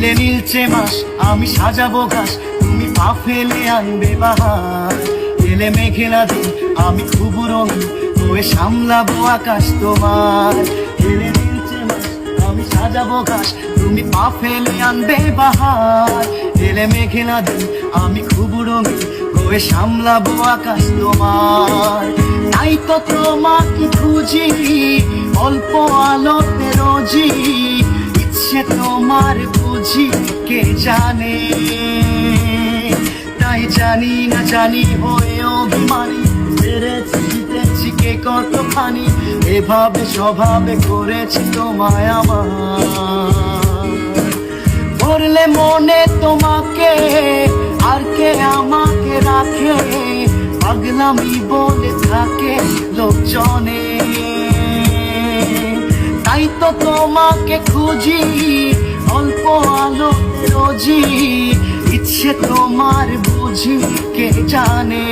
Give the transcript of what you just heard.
এলে নীলচে মাস আমি সাজাবো ঘাস, তুমি পা ফেলে আনবে বাহার। এলে মেঘেলা দিন আমি খুব রঙিন হয়ে সামলাবো আকাশ তোমার। এলে নীলচে মাস আমি সাজাবো ঘাস, তুমি পা ফেলে আনবে বাহার। এলে মেঘেলা দিন আমি খুব রঙিন হয়ে সামলাবো আকাশ তোমার। তাই তো তোমাকে খুঁজি অল্প আলোতে রোজি, ইচ্ছে তোমার বুঝি কে জানে। তাই জানি না জানি হয়ে অভিমানী, হেরেছি জিতেছি কে কতখানি, এভাবে স্বভাবে করেছি তোমায় আমার। করলে মনে তোমাকে আর কে আমাকে রাখে, পাগলামি বলে থাকে লোকজনে। তাই তো তোমাকে খুঁজি অল্প আলোতে রোজি, ইচ্ছে তোমার বুঝি কে জানে।